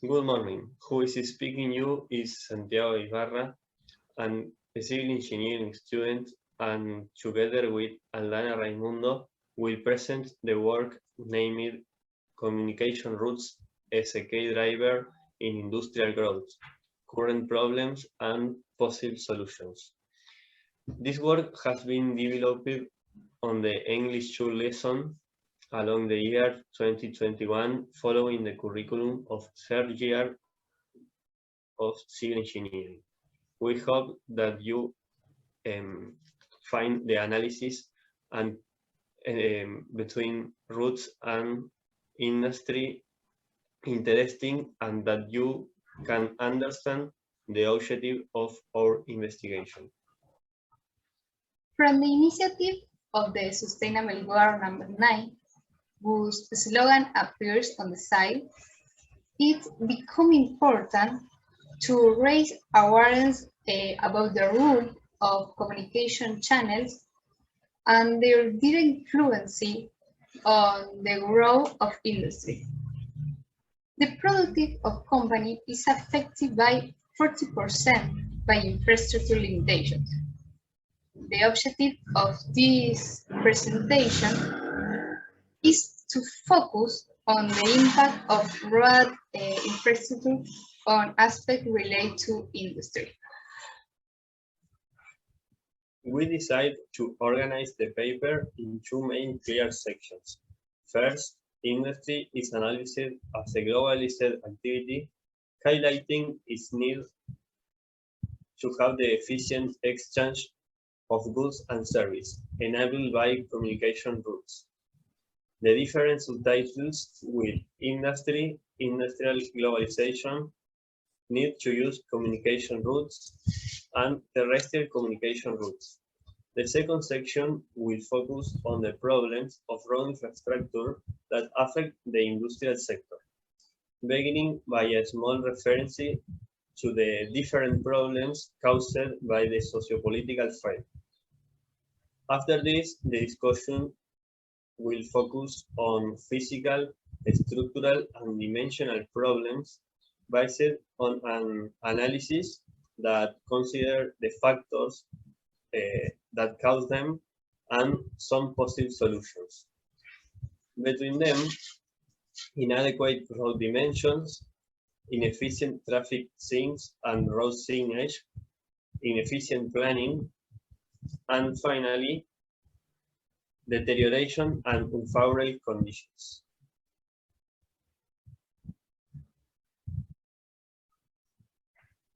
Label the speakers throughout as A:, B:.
A: Good morning. Who is speaking you is Santiago Ibarra, and a civil engineering student, and together with Aldana Raimundo, will present the work named Communication Routes as a Key Driver in Industrial Growth, Current Problems and Possible Solutions. This work has been developed on the English 2 lesson along the year 2021, following the curriculum of third year of civil engineering. We hope that you find the analysis and between roots and industry interesting, and that you can understand the objective of our investigation.
B: From the initiative of the Sustainable Goal number 9, whose slogan appears on the side, it's become important to raise awareness about the role of communication channels and their direct influence on the growth of industry. The productivity of company is affected by 40% by infrastructure limitations. The objective of this presentation is to focus on the impact of road infrastructure on aspects related to industry.
A: We decided to organize the paper in two main clear sections. First, industry is analyzed as a globalized activity, highlighting its need to have the efficient exchange of goods and services enabled by communication routes. The different subtitles with industry, industrial globalization, need to use communication routes, and terrestrial communication routes. The second section will focus on the problems of road infrastructure that affect the industrial sector, beginning by a small reference to the different problems caused by the sociopolitical threat. After this, the discussion will focus on physical, structural, and dimensional problems based on an analysis that consider the factors that cause them and some possible solutions. Between them, inadequate road dimensions, inefficient traffic signs and road signage, inefficient planning, and finally, deterioration and unfavorable conditions.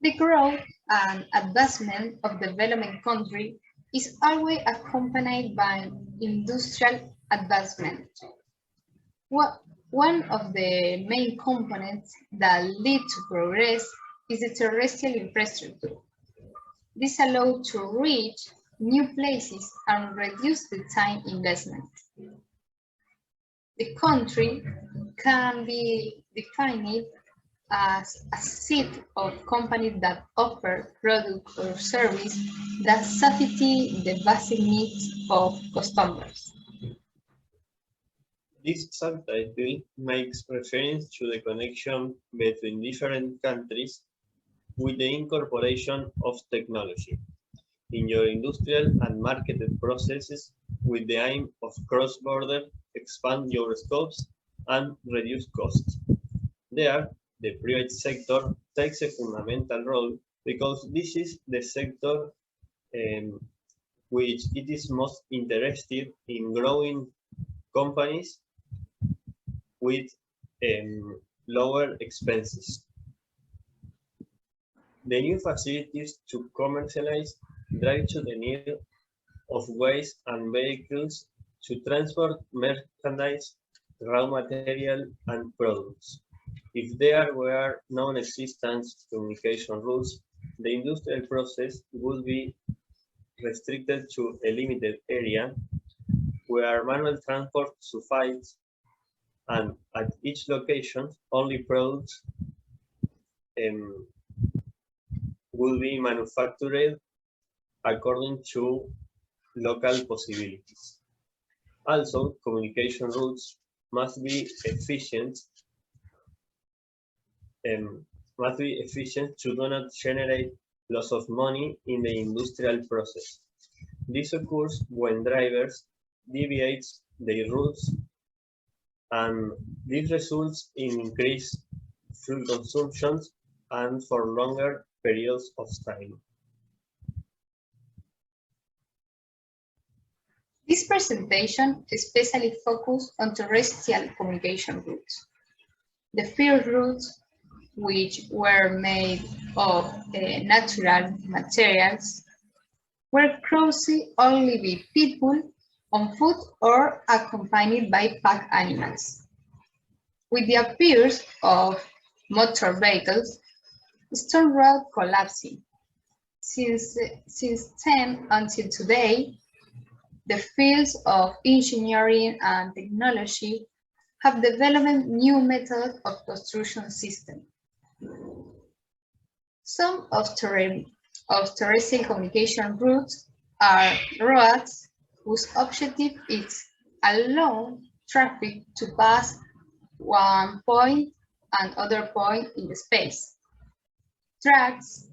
B: The growth and advancement of developing country is always accompanied by industrial advancement. One of the main components that lead to progress is the terrestrial infrastructure. This allows to reach new places and reduce the time investment. The country can be defined as a set of companies that offer product or service that satisfy the basic needs of customers.
A: This subtitle makes reference to the connection between different countries with the incorporation of technology in your industrial and marketed processes, with the aim of cross-border expand your scopes and reduce costs. There, the private sector takes a fundamental role because this is the sector which it is most interested in growing companies with lower expenses. The new facilities to commercialize drive to the need of ways and vehicles to transport merchandise, raw material, and products. If there were non-existence communication routes, the industrial process would be restricted to a limited area where manual transport suffices, and at each location, only products will be manufactured according to local possibilities. Also, communication routes must be efficient must be efficient to do not generate loss of money in the industrial process. This occurs when drivers deviate their routes, and this results in increased fuel consumption and for longer periods of time.
B: This presentation especially focused on terrestrial communication routes. The first routes, which were made of natural materials, were crossed only by people on foot or accompanied by pack animals. With the appearance of motor vehicles, stone road collapsing. Since then until today, the fields of engineering and technology have developed new methods of construction systems. Some of terrestrial communication routes are roads whose objective is allow traffic to pass one point and other point in the space. Tracks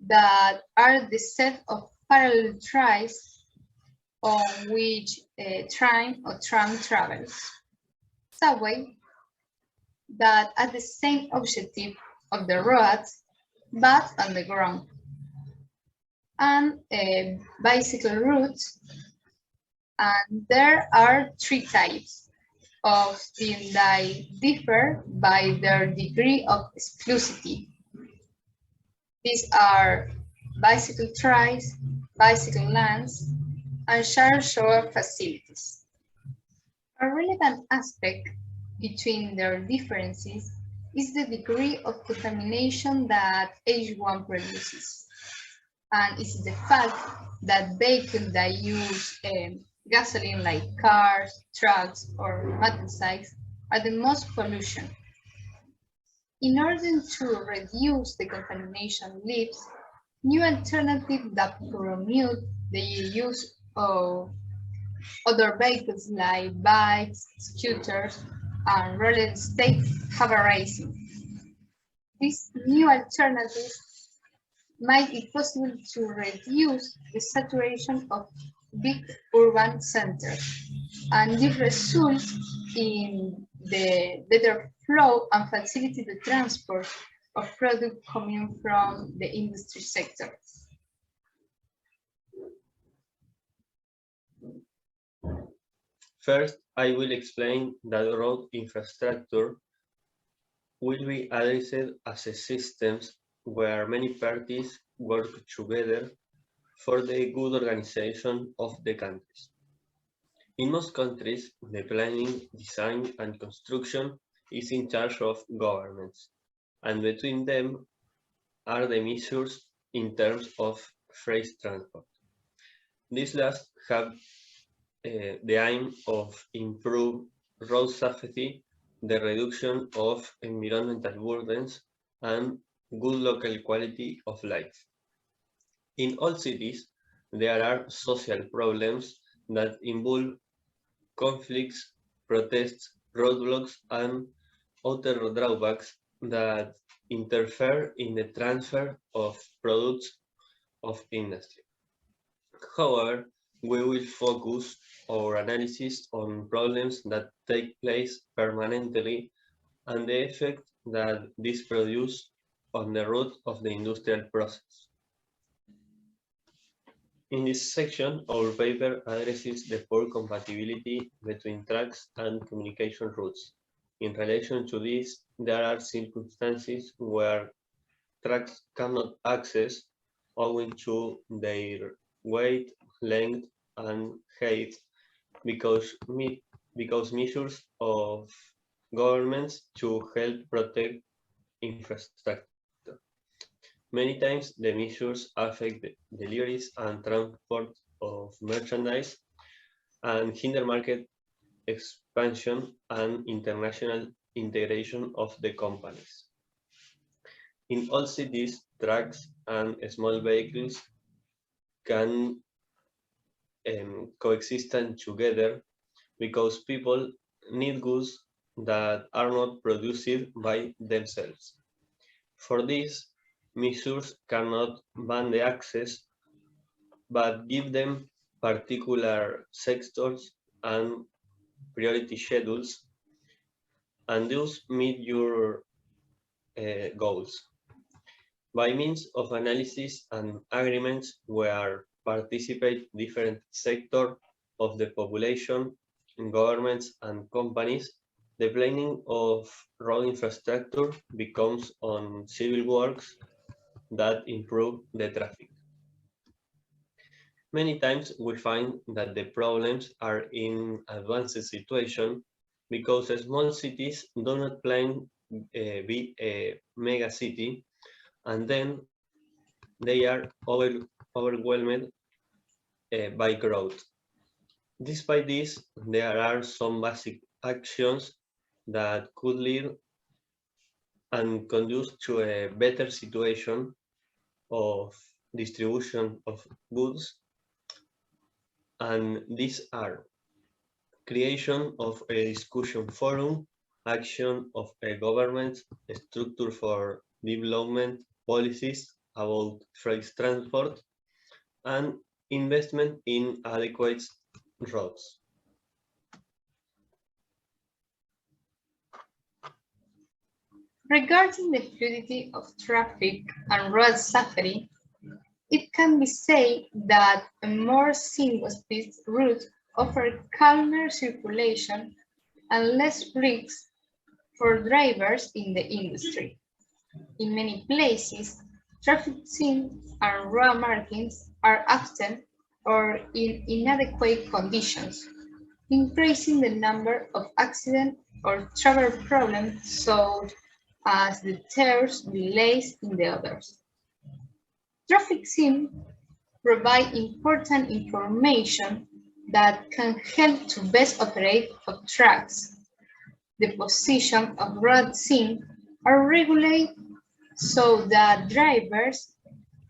B: that are the set of parallel tracks on which a train or tram travels. Subway that are the same objective of the road but on the ground. And bicycle routes, and there are three types of them that differ by their degree of exclusivity. These are bicycle trails, bicycle lanes, and shared shore facilities. A relevant aspect between their differences is the degree of contamination that each one produces. And it's the fact that vehicles that use gasoline like cars, trucks, or motorcycles are the most pollution. In order to reduce the contamination leaks, new alternatives that promote the use of other vehicles like bikes, scooters, and roller skates have arisen. These new alternatives might be possible to reduce the saturation of big urban centers, and this results in the better flow and facilitate the transport of products coming from the industry sector.
A: First, I will explain that road infrastructure will be addressed as a system where many parties work together for the good organization of the countries. In most countries, the planning, design, and construction is in charge of governments, and between them are the measures in terms of freight transport. These last have the aim of improve road safety, the reduction of environmental burdens, and good local quality of life. In all cities, there are social problems that involve conflicts, protests, roadblocks, and other drawbacks that interfere in the transfer of products of industry. However, we will focus our analysis on problems that take place permanently and the effect that this produces on the root of the industrial process. In this section, our paper addresses the poor compatibility between tracks and communication routes. In relation to this, there are circumstances where tracks cannot access owing to their weight, length, and height because measures of governments to help protect infrastructure. Many times the measures affect the deliveries and transport of merchandise and hinder market expansion and international integration of the companies. In all cities, trucks and small vehicles can coexist together because people need goods that are not produced by themselves. For this, measures cannot ban the access, but give them particular sectors and priority schedules, and thus meet your goals. By means of analysis and agreements where participate different sectors of the population, governments and companies, the planning of road infrastructure becomes on civil works that improve the traffic. Many times we find that the problems are in advanced situation because small cities do not plan be a mega city, and then they are overwhelmed by growth. Despite this, there are some basic actions that could lead and conduce to a better situation of distribution of goods, and these are creation of a discussion forum, action of a government, structure for development policies about freight transport, and investment in adequate roads.
B: Regarding the fluidity of traffic and road safety, it can be said that a more single-speed route offers calmer circulation and less risks for drivers in the industry. In many places, traffic signs and road markings are absent or in inadequate conditions, increasing the number of accidents or travel problems solved as deters delays in the others. Traffic signs provide important information that can help to best operate of tracks. The position of road signs are regulated so that drivers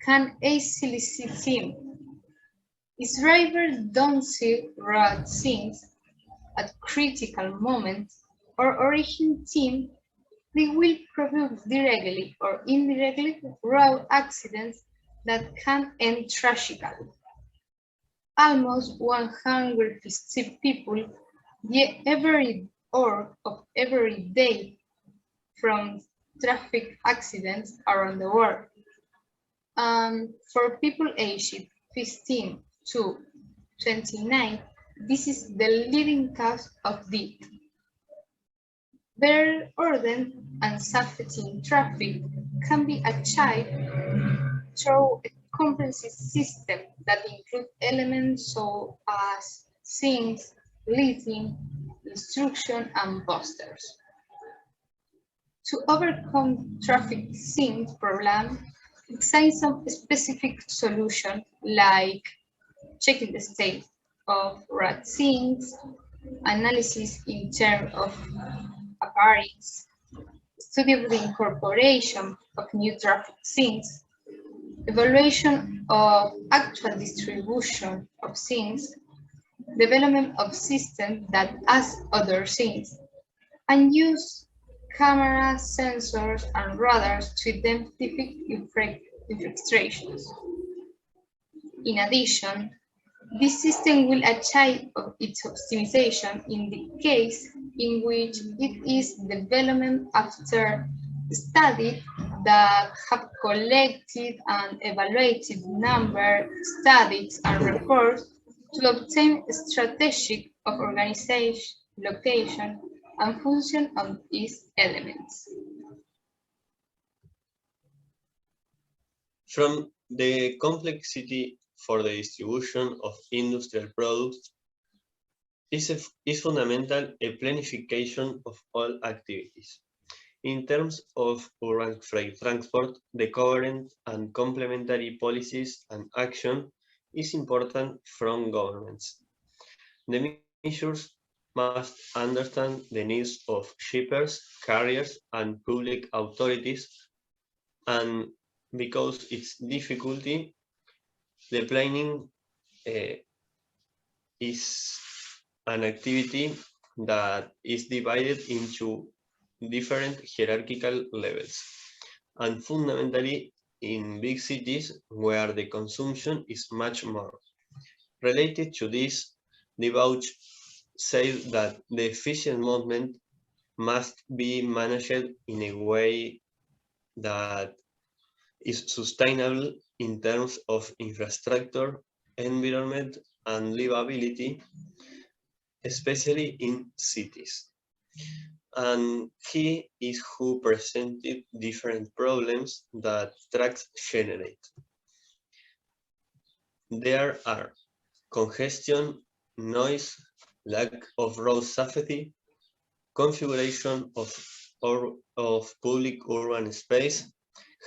B: can easily see them. If drivers don't see road signs at critical moments or origin them, they will produce directly or indirectly road accidents that can end tragically. Almost 150 people every hour of every day from traffic accidents around the world. And for people aged 15 to 29, this is the leading cause of death. Better order and safety in traffic can be achieved through a comprehensive system that includes elements such as signs, lighting, instruction, and posters. To overcome traffic signs problem, examine some specific solution like checking the state of road signs, analysis in terms of appearance, study of the incorporation of new traffic signs, evaluation of actual distribution of signs, development of systems that ask other signs, and use cameras, sensors, and radars to identify infiltrations. In addition, this system will achieve its optimization in the case in which it is developed after studies that have collected and evaluated number, studies, and reports to obtain a strategic of organization, location, and function of these elements.
A: From the complexity for the distribution of industrial products, is fundamental a planification of all activities. In terms of urban freight transport, the current and complementary policies and action is important from governments. The measures must understand the needs of shippers, carriers, and public authorities, and because its difficulty, the planning is an activity that is divided into different hierarchical levels. and fundamentally in big cities where the consumption is much more. Related to this, Debauch said that the efficient movement must be managed in a way that is sustainable in terms of infrastructure, environment, and livability, especially in cities. And he is who presented different problems that trucks generate. There are congestion, noise, lack of road safety, configuration of public urban space,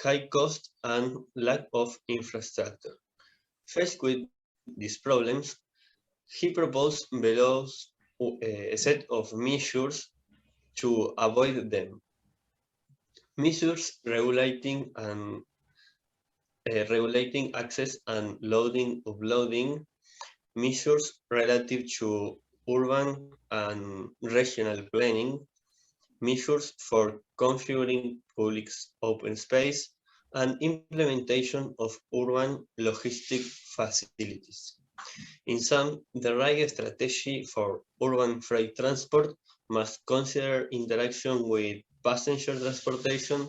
A: high cost, and lack of infrastructure. Faced with these problems, he proposed below a set of measures to avoid them. Measures regulating access and loading, uploading, measures relative to urban and regional planning, measures for configuring public open space, and implementation of urban logistic facilities. In sum, the right strategy for urban freight transport must consider interaction with passenger transportation,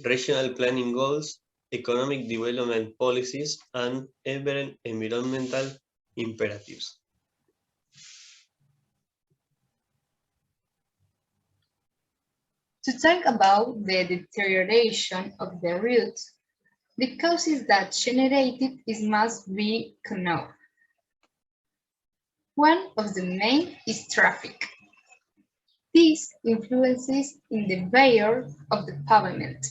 A: regional planning goals, economic development policies, and environmental imperatives.
B: To talk about the deterioration of the route, the causes that generate it must be known. One of the main is traffic. This influences in the wear of the pavement.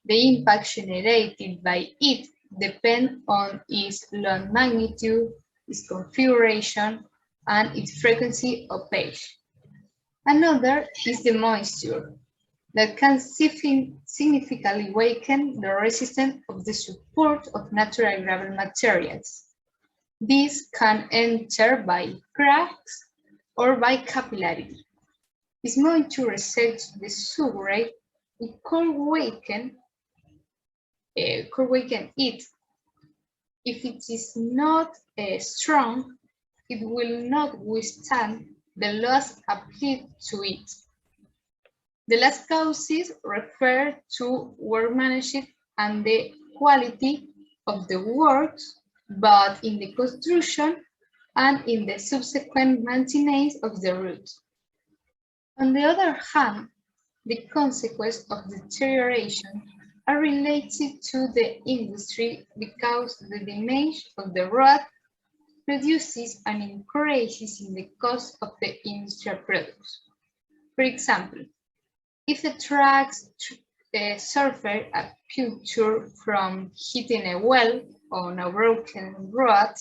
B: The impact generated by it depends on its load magnitude, its configuration, and its frequency of page. Another is the moisture, that can significantly weaken the resistance of the support of natural gravel materials. This can enter by cracks or by capillarity. If moisture resets the subgrade, it could weaken it. If it is not strong, it will not withstand the loss applied to it. The last causes refer to work management and the quality of the works, both in the construction and in the subsequent maintenance of the route. On the other hand, the consequences of deterioration are related to the industry because the damage of the road reduces and increases in the cost of the industrial products. For example, if the trucks suffer a puncture from hitting a well on a broken road,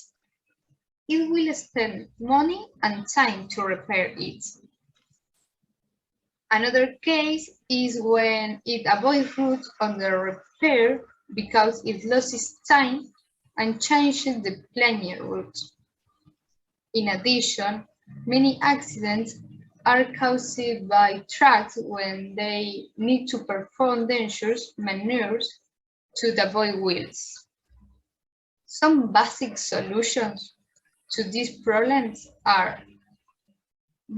B: it will spend money and time to repair it. Another case is when it avoids routes under repair because it loses time and changes the planned route. In addition, many accidents are caused by trucks when they need to perform dangerous maneuvers to avoid wheels. Some basic solutions to these problems are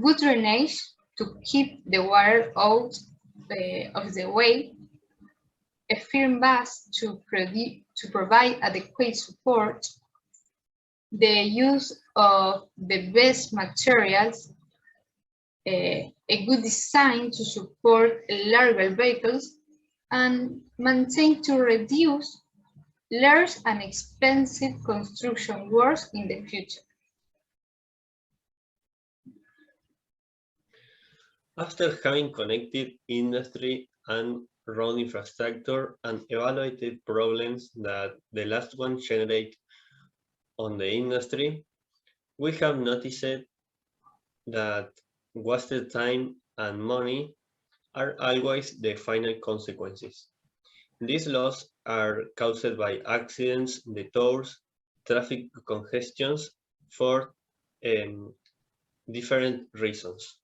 B: good drainage to keep the water out of the way, a firm base to provide adequate support, the use of the best materials, a good design to support larger vehicles, and maintain to reduce large and expensive construction works in the future.
A: After having connected industry and road infrastructure and evaluated problems that the last one generate on the industry, we have noticed that wasted time and money are always the final consequences. These losses are caused by accidents, detours, traffic congestions for different reasons.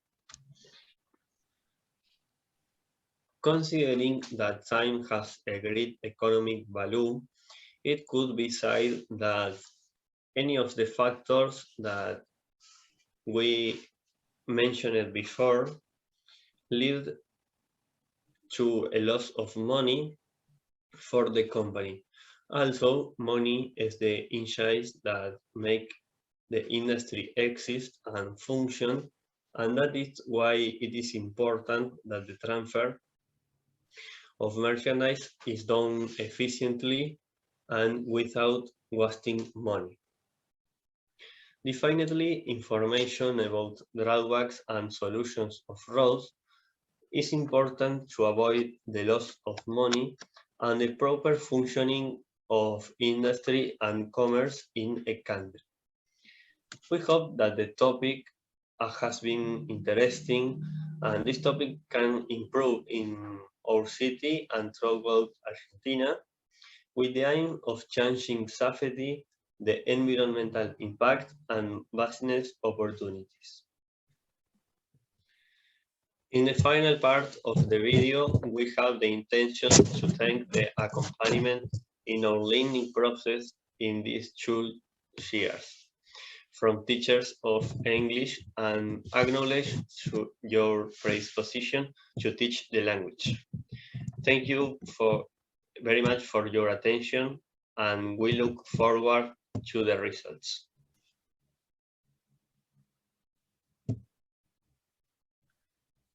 A: Considering that time has a great economic value, it could be said that any of the factors that we mentioned before lead to a loss of money for the company. Also, money is the engines that make the industry exist and function, and that is why it is important that the transfer of merchandise is done efficiently and without wasting money. Definitely, information about drawbacks and solutions of roads is important to avoid the loss of money and the proper functioning of industry and commerce in a country. We hope that the topic has been interesting and this topic can improve in our city and throughout Argentina with the aim of changing safety, the environmental impact and business opportunities. In the final part of the video, we have the intention to thank the accompaniment in our learning process in these 2 years, from teachers of English and acknowledge your predisposition to teach the language. Thank you very much for your attention, and we look forward to the results.